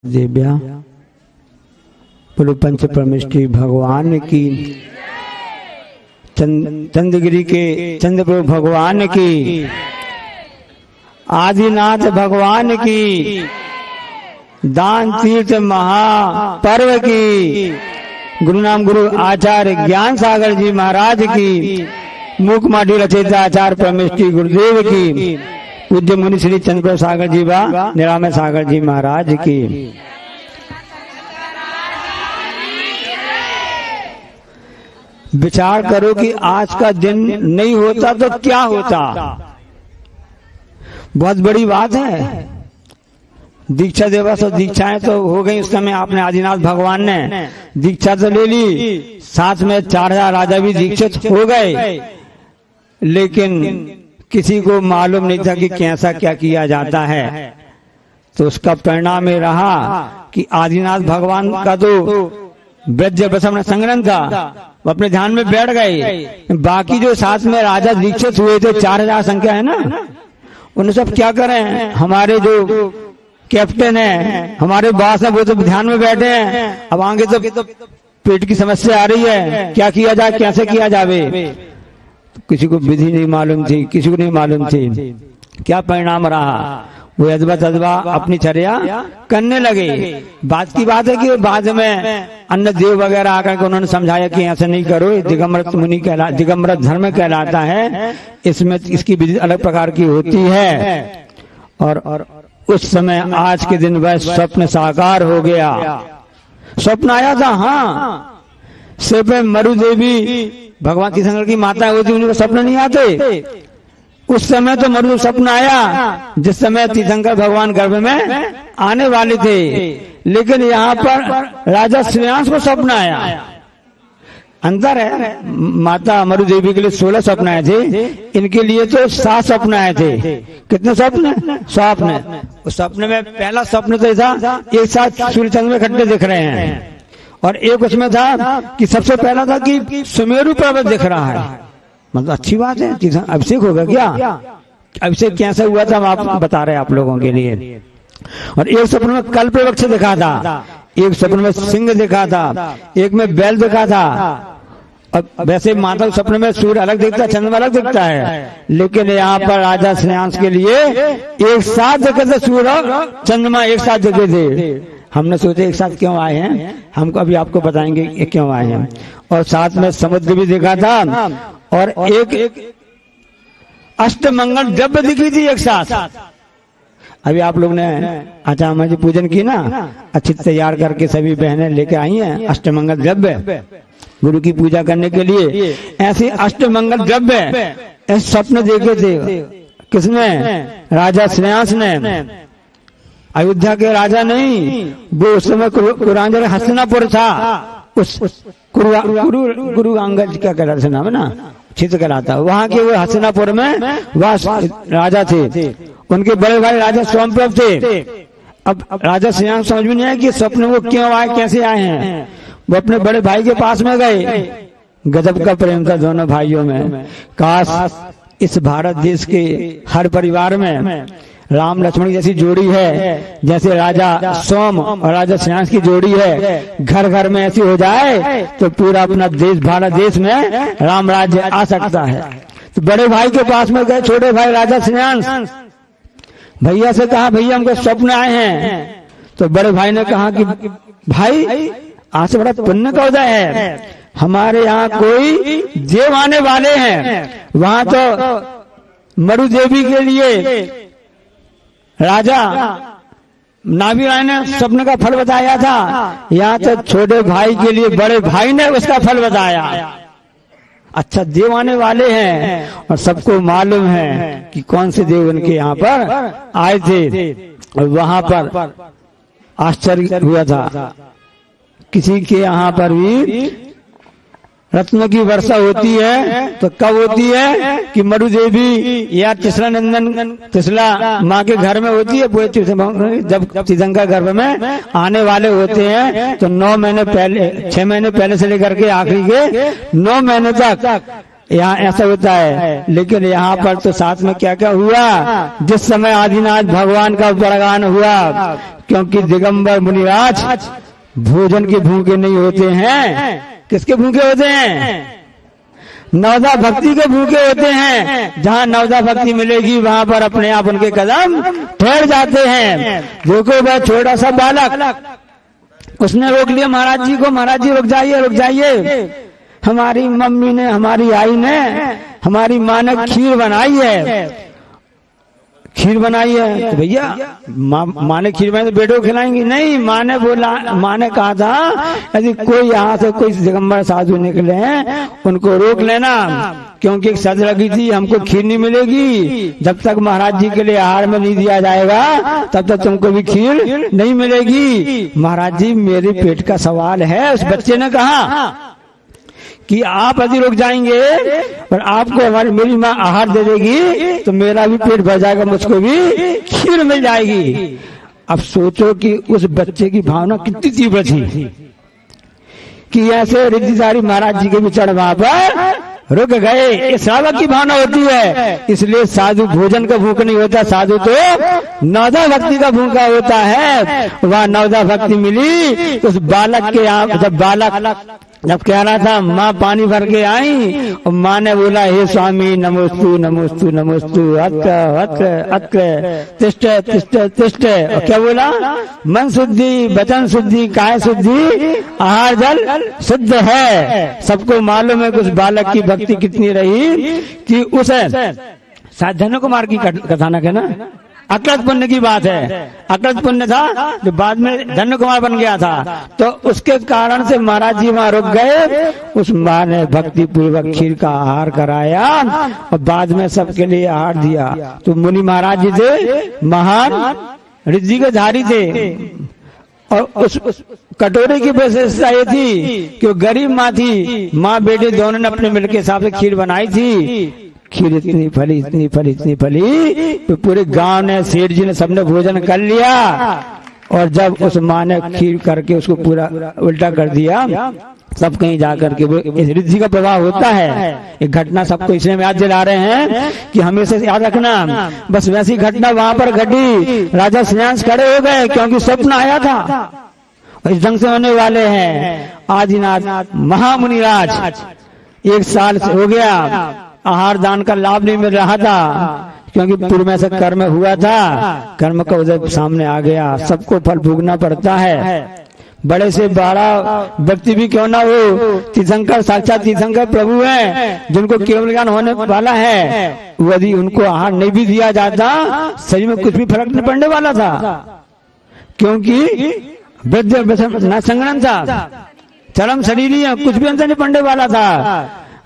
देव्या बोलो पंच परमेष्ठी भगवान की, चंद्रगिरी के चंद्रप्रभु भगवान की, आदिनाथ भगवान की, दान तीर्थ महापर्व की, गुरु नाम गुरु आचार्य ज्ञान सागर जी महाराज की, मूक माटी रचयिता आचार्य परमेष्ठी गुरुदेव की, पूज्य मुनि श्री चंद्रप्रभु सागर जी व निरामय सागर जी महाराज की। विचार करो कि आज का दिन नहीं होता तो क्या होता। बहुत बड़ी बात है। दीक्षा दिवस और दीक्षाएं तो हो गई, उस समय आपने आदिनाथ भगवान ने दीक्षा तो ले ली, साथ में 4000 राजा भी दीक्षित हो गए, लेकिन किसी को मालूम नहीं था कि कैसा क्या किया जाता है। तो उसका परिणाम ये रहा कि आदिनाथ भगवान का तो ब्रज बसम संग्रहण था, वो अपने ध्यान में बैठ गए। बाकी जो साथ में राजा दीक्षित हुए थे, 4000 संख्या है ना, उन्हें सब क्या करें। हमारे जो कैप्टन है, हमारे बॉस है, वो तो ध्यान में बैठे हैं। अब आगे तो पेट की समस्या आ रही है, क्या किया जाए, कैसे किया जावे। किसी को विधि नहीं मालूम थी, किसी को नहीं मालूम थी। क्या परिणाम रहा, वो अदबा अपनी चर्या करने लगे। बात की बात है कि बाद में अन्य देव वगैरह आकर के उन्होंने समझाया कि ऐसे नहीं करो, दिगंबर मुनि दिगंबर धर्म कहलाता है, इसमें इसकी विधि अलग प्रकार की होती है। और उस समय आज के दिन वह स्वप्न साकार हो गया। स्वप्न आया था, हाँ, सिर्फ मरु देवी भगवान तीर्थंकर की माता होती, उनको स्वप्न नहीं आते। उस समय तो मरु स्वप्न आया जिस समय तीर्थंकर भगवान गर्भ में आने वाले थे, लेकिन यहाँ पर राजा श्रेयांश को स्वप्न आया। अंतर है, माता मरु देवी के लिए 16 स्वप्न आए थे, इनके लिए तो 7 स्वप्न आए थे। कितने स्वप्न? स्वप्न। उस स्वप्न में पहला स्वप्न तो था एक साथ सूर्य चंद्र में इकट्ठे दिख रहे हैं, और एक उसमें था कि सबसे पहला था कि सुमेरु पर्वत दिख रहा है। मतलब अच्छी बात है, अभिषेक होगा क्या। अभिषेक कैसे हुआ था हम आप बता रहे हैं आप लोगों के लिए। और एक स्वप्न में कल्प वृक्ष दिखा था, एक स्वप्न में सिंह दिखा था, एक में बैल दिखा था। अब वैसे माता स्वप्न में सूर्य अलग दिखता है, चंद्रमा अलग दिखता है, लेकिन यहाँ पर राजा श्रेयांश के लिए एक साथ दिखे थे, सूर्य और चंद्रमा एक साथ दिखे थे। हमने सोचे एक साथ क्यों आए हैं, हमको अभी आपको बताएंगे क्यों आए हैं। और साथ में समुद्र भी दिखा था, और एक अष्टमंगल द्रव्य दिखी थी एक साथ। अभी आप लोग ने आचार्य जी पूजन की ना, अच्छी तैयार करके सभी बहनें लेके आई हैं अष्टमंगल द्रव्य गुरु की पूजा करने के लिए। ऐसे अष्टमंगल द्रव्य ऐसे स्वप्न देखे थे। किसने? राजा श्रेयांश ने। अयोध्या के राजा नहीं, वो उस समय कुरांजल हस्तिनापुर था। उस गुरु अंगद क्या कहलाता है नाम है ना, चित्र कहलाता, वहाँ के वो हस्तिनापुर में वह राजा थे। उनके बड़े भाई राजा सोमप्रभ थे। अब राजा श्रेयांश समझ में नहीं आया कि स्वप्न वो क्यों आए, कैसे आए हैं। वो अपने बड़े भाई के पास में गए। गजब का प्रेम था दोनों भाइयों में। काश इस भारत देश के हर परिवार में राम लक्ष्मण जैसी जोड़ी है, जैसे राजा सोम और राजा श्रेयांश की जोड़ी है, घर घर में ऐसी हो जाए तो पूरा अपना देश भारत देश में राम राज्य आ सकता है। तो बड़े भाई के पास में गए छोटे भाई राजा श्रेयांश, भैया से कहा भैया हमको स्वप्न आए हैं। तो बड़े भाई ने कहा कि भाई आज से बड़ा पुण्य का उदय है, हमारे यहाँ कोई देव आने वाले हैं। वहां तो मरु देवी के लिए राजा नाभि राय ने स्वप्न का फल बताया था, यहाँ तो छोटे भाई के लिए बड़े भाई ने उसका फल बताया। अच्छा, देव आने वाले हैं, और सबको मालूम है कि कौन से देव उनके यहाँ पर आए थे। और वहां पर आश्चर्य हुआ था, किसी के यहाँ पर भी रत्नों की वर्षा होती है तो कब होती है कि मरु देवी या तीसरा नंदन तीसरा माँ के घर में होती है। जब तीर्थंकर गर्भ में आने वाले होते हैं तो 9 महीने पहले, 6 महीने पहले से लेकर के आखिरी के 9 महीने तक यहाँ ऐसा होता है। लेकिन यहाँ पर तो साथ में क्या क्या हुआ, जिस समय आदिनाथ भगवान का प्रगान हुआ, क्योंकि दिगंबर मुनिराज भोजन के भूखे नहीं होते हैं। किसके भूखे होते हैं? नवदा भक्ति के भूखे होते हैं। जहाँ नवदा भक्ति मिलेगी वहां पर अपने आप उनके कदम ठहर जाते हैं। देखो वह छोटा सा बालक, उसने रोक लिया महाराज जी को, महाराज जी रुक जाइए रुक जाइए, हमारी मम्मी ने, हमारी आई ने, हमारी माँ ने खीर बनाई है, खीर बनाई है। तो भैया माँ ने खीर बनाई तो बेटों को खिलाएंगी? नहीं, माँ ने बोला, माँ ने कहा था यदि कोई यहाँ से कोई दिगंबर साधु निकले उनको रोक लेना, क्योंकि एक सज लगी थी, हमको खीर नहीं मिलेगी जब तक महाराज जी के लिए आहार में नहीं दिया जाएगा, तब तक तुमको भी खीर नहीं मिलेगी। महाराज जी मेरे पेट का सवाल है। उस बच्चे ने कहा कि आप यदि रुक जाएंगे और आपको हमारी मेरी माँ आहार दे देगी तो मेरा भी पेट भर जाएगा, मुझको भी खीर मिल जाएगी। अब सोचो कि उस बच्चे की भावना कितनी तीव्र थी कि ऐसे रिद्धिधारी महाराज जी के भी चढ़ वहां पर रुक गए। ये श्रावक की भावना होती है। इसलिए साधु भोजन का भूख नहीं होता, साधु तो नवदा भक्ति का भूखा होता है। वहां नवदा भक्ति मिली उस बालक के यहाँ। जब कह रहा था माँ पानी भर के आई और माँ ने बोला हे स्वामी नमोस्तु नमोस्तु नमोस्तु, अत्र अत्र अत्र तिष्ठ तिष्ठ तिष्ठ। और क्या बोला? मन शुद्धि, वचन शुद्धि, काय शुद्धि, आहार जल शुद्ध है। सबको मालूम है कि उस बालक की भक्ति कितनी रही कि उसे शायद धन्य कुमार की कथानक है ना, अकृत पुण्य की बात है। अकृत पुण्य था जो बाद में धन्य कुमार बन गया था, तो उसके कारण से महाराज जी वहां रुक गए। उस माँ ने भक्ति पूर्वक खीर का आहार कराया और बाद में सबके लिए आहार दिया। तो मुनि महाराज जी थे महान रिद्धि के धारी थे। और उस कटोरे की विशेषता ये थी कि वो गरीब माँ थी। माँ बेटे दोनों ने अपने मिलकर हिसाब से खीर बनाई थी। खीर इतनी फली इतनी फली इतनी फली तो पूरे गांव ने, सेठ जी ने, सबने भोजन कर लिया। और जब उस माँ ने खीर करके उसको पूरा उल्टा कर दिया, सब कहीं जाकर के इस रिद्धि का प्रभाव होता है। एक घटना सबको इसलिए याद दिला रहे हैं कि हमेशा याद रखना। बस वैसी घटना वहां पर घटी। राजा श्रेयांश खड़े हो गए क्योंकि स्वप्न आया था इस ढंग से होने वाले हैं। आदिनाथ महामुनिराज 1 साल से हो गया आहार दान का लाभ नहीं मिल रहा था, क्योंकि पूर्व में से कर्म हुआ था। कर्म का उदय सामने आ गया। सबको फल भोगना पड़ता है। बड़े से बड़ा व्यक्ति भी क्यों ना हो, तीर्थंकर साक्षात तीर्थंकर प्रभु हैं जिनको केवल ज्ञान होने वाला है, यदि उनको आहार नहीं भी दिया जाता शरीर में कुछ भी फर्क नहीं पड़ने वाला था, क्योंकि वृद्ध संग्रहण था, चरम शरीर ही कुछ भी अंतर नहीं पड़ने वाला था।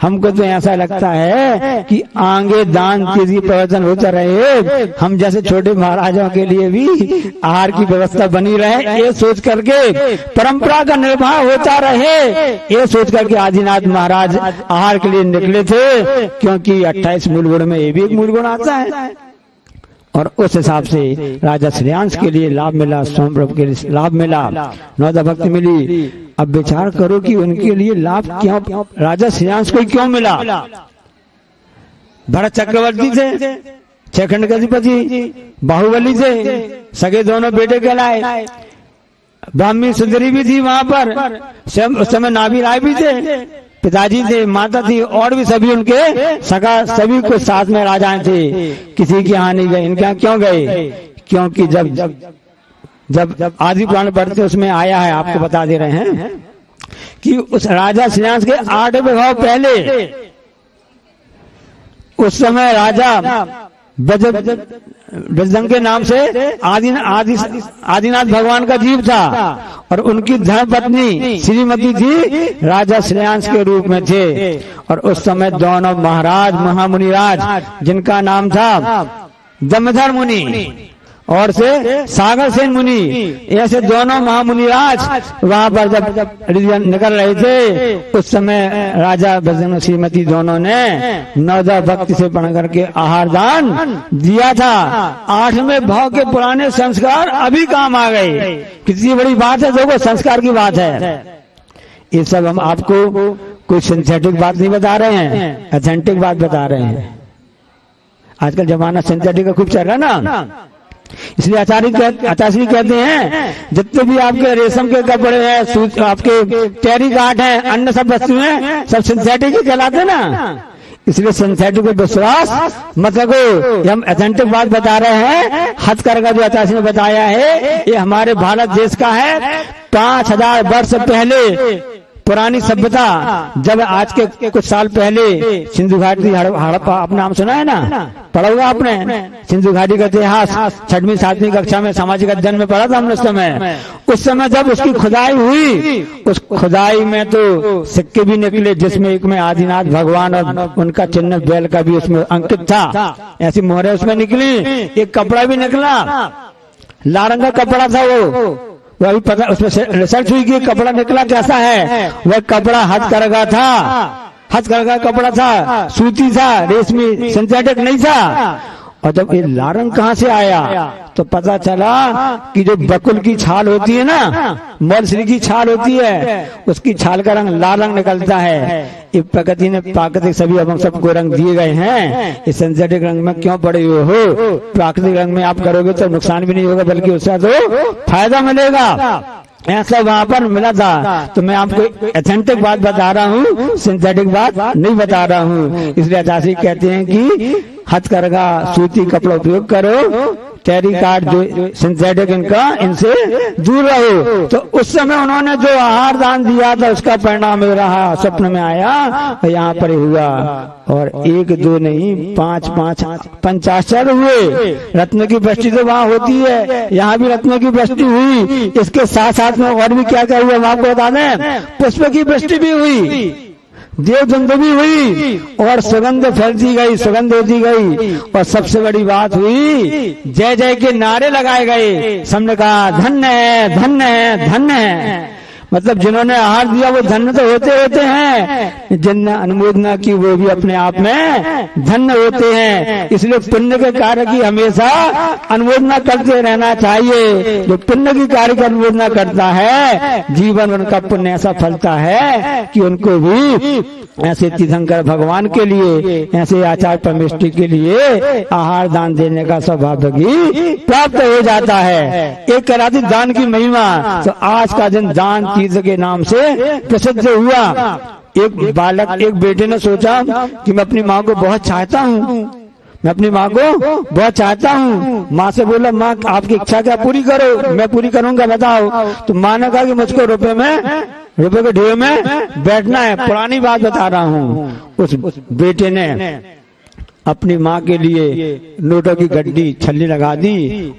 हमको तो ऐसा लगता है कि आगे दान तेजी प्रवचन होता रहे, हम जैसे छोटे महाराजों के लिए भी आहार की व्यवस्था बनी रहे, ये सोच करके परंपरा का निर्वाह होता रहे, ये सोच करके आदिनाथ महाराज आहार के लिए निकले थे। क्योंकि 28 मूल गुण में ये भी एक मूल गुण आता है। और उस हिसाब से राजा श्रेयांश के लिए लाभ मिला, सोमप्रभु के लिए लाभ मिला, नवदा भक्ति मिली। अब विचार करो कि उनके लिए लाभ क्यों, राजा श्रेयांश को क्यों मिला? भरत चक्रवर्ती थे, 6 खंड के अधिपति, बाहुबली थे, सगे दोनों बेटे कहलाए, ब्राह्मी सुंदरी भी थी वहां पर, उस समय नाभि राय भी थे, पिताजी थे, माता थी, और भी सभी उनके सगा, सभी को साथ में राजाएं थे। किसी के यहाँ नहीं गए। इनके यहाँ क्यों गए? क्योंकि जब आदि पुराण पढ़ते उसमें आया है, आपको बता दे रहे हैं कि उस राजा श्रेयांश के 8 विवाह पहले, उस समय राजा ब्रजदंग के नाम से आदिनाथ भगवान का जीव था और उनकी धर्मपत्नी श्रीमती थी राजा श्रेयांश के रूप में थे। और उस समय दोनों महाराज महामुनिराज, जिनका नाम था दमोदर मुनि और से सागर सेन मुनि, ऐसे दोनों महामुनिराज वहां पर जब निकल रहे थे, उस समय राजा ब्रजदंग श्रीमती दोनों ने नवदा भक्ति से पढ़ करके आहार दान दिया था। 8वें भाव के पुराने संस्कार अभी काम आ गए। कितनी बड़ी बात है, देखो संस्कार की बात है। ये सब हम आपको कोई सिंथेटिक बात नहीं बता रहे हैं, ऑथेंटिक बात बता रहे हैं। आजकल जमाना सिंथेटिक का खूब चल रहा है ना, इसलिए आचार्य कहते हैं जितने भी आपके रेशम के कपड़े हैं, आपके टेरी काट हैं, अन्य सब वस्तुएं सब सिंथेटिक ही कहलाते ना। इसलिए सिंथेटिक पे विश्वास मत रखो। हम ऑथेंटिक बात बता रहे हैं। हथकरघा जो आचार्य ने बताया है ये हमारे भारत देश का है। 5000 वर्ष पहले पुरानी सभ्यता, जब आज के कुछ साल पहले सिंधु घाटी हड़प्पा, आपने नाम सुना है ना, पढ़ा होगा आपने सिंधु घाटी का इतिहास 6वीं 7वीं कक्षा में सामाजिक अध्ययन में पढ़ा था हमने। उस समय जब उसकी खुदाई हुई, उस खुदाई में तो सिक्के भी निकले जिसमें एक में आदिनाथ भगवान और उनका चिन्ह बैल का भी उसमें अंकित था, ऐसी मोहरें उसमें निकली। एक कपड़ा भी निकला, लाल रंग का कपड़ा था वो अभी पता, उसमें रिसर्च हुई कि कपड़ा निकला कैसा है। वह कपड़ा हथकरघा था, हथकरघा कपड़ा था, सूती था, रेशमी, सिंथेटिक नहीं था। और जब ये लाल रंग कहाँ से आया तो पता चला कि जो बकुल की छाल होती है ना, मौलश्री की छाल होती है, उसकी छाल का रंग लाल रंग निकलता है। ये प्रकृति ने प्राकृतिक सभी हम सबको रंग दिए गए हैं। इस सिंथेटिक रंग में क्यों पड़े हुए हो? प्राकृतिक रंग में आप करोगे तो नुकसान भी नहीं होगा बल्कि उससे तो फायदा मिलेगा। ऐसा वहां पर मिला था। तो मैं आपको ऑथेंटिक बात बता रहा हूँ, सिंथेटिक बात नहीं बता रहा हूँ। इसलिए आचार्य कहते हैं कि हथकरघा सूती कपड़ा उपयोग करो, टेरी काट जो सिंथेटिक इनका, इनसे दूर रहो। तो उस समय उन्होंने जो आहार दान दिया था उसका परिणाम ये रहा, स्वप्न में आया यहाँ पर हुआ। और 1 2 नहीं 5 5 50 हुए। रत्नों की वृष्टि तो वहाँ होती है, यहाँ भी रत्नों की वृष्टि हुई। इसके साथ साथ में और भी क्या क्या हुआ हम आपको बता दें। पुष्प की वृष्टि भी हुई, देवदंड भी हुई, और सुगंध फैलती गई, सुगंध होती गई। और सबसे बड़ी बात हुई, जय जय के नारे लगाए गए। सबने कहा धन्य है, धन्य है, धन्य है। मतलब जिन्होंने आहार दिया वो धन्य तो होते हैं, जिनने अनुमोदना की वो भी अपने आप में धन्य होते हैं। इसलिए पुण्य के कार्य की हमेशा अनुमोदना करते रहना चाहिए। जो पुण्य की कार्य की अनुमोदना करता है, जीवन उनका पुण्य ऐसा फलता है कि उनको भी ऐसे तीर्थंकर भगवान के लिए, ऐसे आचार्य परमेष्ठी के लिए आहार दान देने का सौभाग्य भी प्राप्त हो जाता है। एक कराती दान की महिमा, तो आज का दिन दान तीर्थ के नाम से प्रसिद्ध हुआ। एक बालक, एक बेटे ने सोचा कि मैं अपनी माँ को बहुत चाहता हूँ, मैं अपनी माँ को बहुत चाहता हूँ। माँ से बोला, माँ आपकी इच्छा क्या पूरी करो, मैं पूरी करूंगा, बताओ। तो माँ ने कहा कि मुझको रुपए के ढेर में बैठना है। पुरानी बात बता रहा हूँ। उस बेटे ने अपनी माँ के लिए नोटों की गड्डी छल्ली लगा दी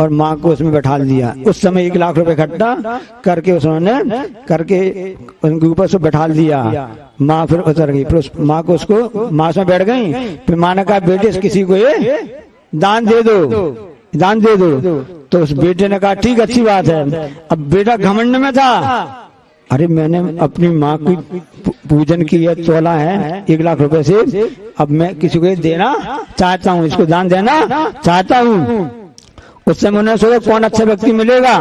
और माँ को उसमें बैठा दिया। उस समय 1 लाख रुपए इकट्ठा करके उन्होंने करके उनके ऊपर से बैठा दिया। माँ फिर उतर गई, फिर माँ को उसको माँ से बैठ गई। फिर माँ ने कहा, बेटे किसी को ये दान दे दो, दान दे दो। तो उस बेटे ने कहा ठीक, अच्छी बात है। अब बेटा घमंड में था, अरे मैंने अपनी माँ की पूजन की है, तोला है 1 लाख रुपए से, अब मैं किसी को देना चाहता हूँ, इसको दान देना चाहता हूँ। उस समय उन्होंने सोचा कौन अच्छा व्यक्ति मिलेगा,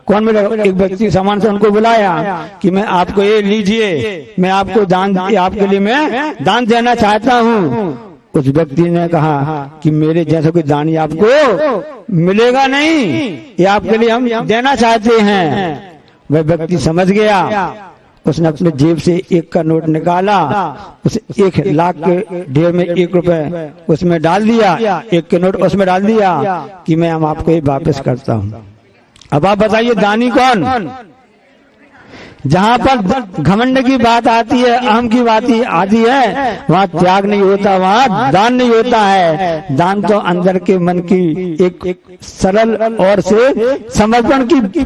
कौन मिलेगा। एक व्यक्ति सामान से उनको बुलाया कि मैं आपको ये लीजिए, मैं आपको दान, आपके लिए मैं दान देना चाहता हूँ। उस व्यक्ति ने कहा कि मेरे जैसा कोई दानी आपको मिलेगा नहीं, ये आपके लिए हम देना चाहते हैं। वह व्यक्ति समझ गया, उसने अपने जेब से 1 का नोट निकाला, उसे 1 लाख के ढेर में 1 रुपए उसमें डाल दिया, 1 के नोट उसमें डाल दिया कि मैं हम आपको ये वापस करता हूँ। अब आप बताइए दानी कौन? जहाँ पर घमंड की बात आती है, अहम की बात आती है, वहाँ त्याग नहीं होता, वहाँ दान नहीं होता है। दान तो अंदर के मन की एक सरल और से समर्पण की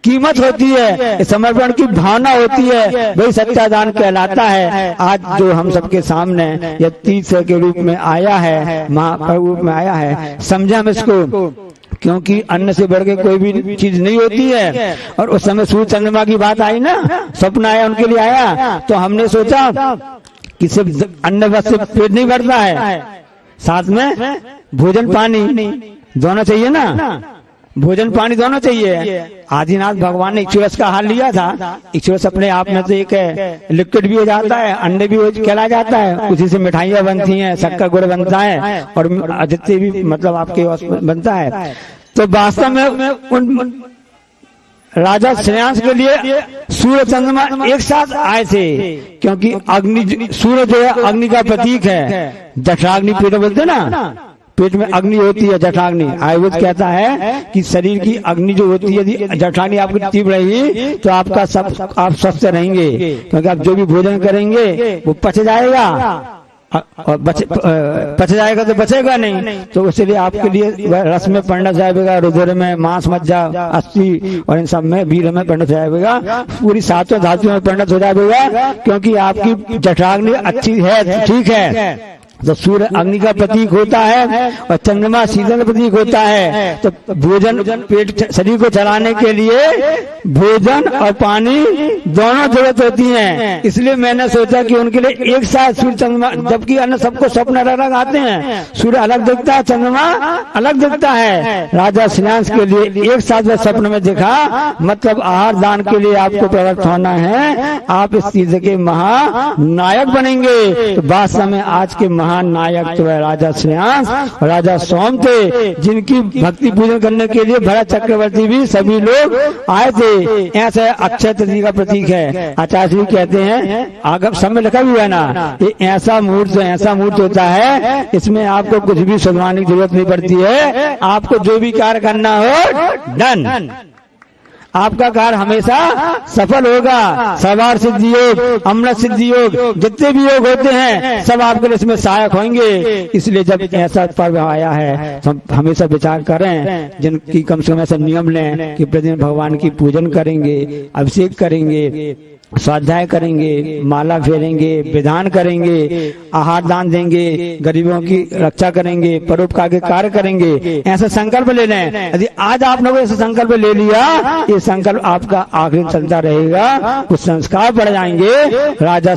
कीमत होती है, समर्पण की भावना होती है, वही सच्चा दान कहलाता है। आज जो हम सबके सामने यह तीर्थ के रूप में आया है, महाप्रभु में आया है, समझे हम इसको, क्योंकि अन्न से बढ़ के कोई भी चीज नहीं होती है। और उस समय सूर्य चंद्रमा की बात आई ना, स्वप्न आया उनके लिए आया, तो हमने सोचा कि सिर्फ अन्न बस से पेट नहीं भरता है, साथ में भोजन पानी दोनों चाहिए ना। भोजन पानी दोनों चाहिए। आदिनाथ भगवान ने इक्षुरस का हाल लिया था। इक्षुरस अपने आप में तो एक लिक्विड भी हो जाता है, अंडे भी कहला जाता है, उसी से मिठाइयाँ बनती हैं, शक्कर गुड़ बनता है और जितने भी मतलब आपके बनता है। तो वास्तव में उन राजा श्रेयांश के लिए सूर्य चंद्रमा एक साथ आए थे, क्योंकि अग्नि, सूर्य जो है अग्नि का प्रतीक है। जठराग्नि पेट बोलते ना, पेट में अग्नि होती है जठराग्नि। आयुर्वेद कहता है कि शरीर की अग्नि जो होती है, यदि जठराग्नि आपकी तीव्र रहेगी तो आपका सब आप स्वस्थ रहेंगे, क्योंकि आप जो भी भोजन करेंगे वो पच जाएगा और पच जाएगा तो बचेगा नहीं। तो इसलिए आपके लिए रस में परिणत हो जाएगा, रुधिर में, मांस, मज्जा, अस्थि और इन सब में, वीर में परिणत हो जाएगा, पूरी सातों धातुओं में परिणत हो जाएगा, क्योंकि आपकी जठराग्नि अच्छी है, ठीक है। तो सूर्य अग्नि का प्रतीक होता है और चंद्रमा शीतल प्रतीक होता है। तो भोजन, पेट, शरीर को चलाने के लिए भोजन और पानी दोनों जरूरत होती हैं। इसलिए मैंने सोचा कि उनके लिए एक साथ सूर्य चंद्रमा, जबकि अन्य सबको स्वप्न अलग अलग आते हैं, सूर्य अलग दिखता है, चंद्रमा अलग दिखता है। राजा श्रेयांश के लिए एक साथ वह स्वप्न में दिखा, मतलब आहार दान के लिए आपको प्रवृत्त होना है, आप इस चीज के महानायक बनेंगे। तो वास्तव में आज के महान नायक तो है राजा श्रेयांश और राजा सोम थे, जिनकी भक्ति पूजन करने के लिए भरत चक्रवर्ती भी सभी लोग आए थे। ऐसे अक्षय तृतीया का प्रतीक है। आचार्य जी कहते हैं, आगम सब में लिखा भी है ना, ये ऐसा मुहूर्त होता है, इसमें आपको कुछ भी सुधरवाने की जरूरत नहीं पड़ती है। आपको जो भी कार्य करना हो, डन, आपका कार्य हमेशा सफल होगा। सर्वार्थ सिद्धि योग, अमृत सिद्धि योग, जितने भी योग होते हैं सब आपके लिए इसमें सहायक होंगे। इसलिए जब ऐसा पर्व आया है तो हम हमेशा विचार करें, जिनकी कम से कम ऐसा नियम लें कि प्रतिदिन भगवान की पूजन करेंगे, अभिषेक करेंगे, स्वाध्याय करेंगे, माला फेरेंगे, विधान करेंगे, आहार दान देंगे, गरीबों की रक्षा करेंगे, परोपकार के कार्य करेंगे। ऐसा संकल्प ले लें। यदि आज आप लोगों ने ऐसा संकल्प ले लिया, ये संकल्प आपका आखिरी चलता रहेगा, कुछ संस्कार बढ़ जाएंगे। राजा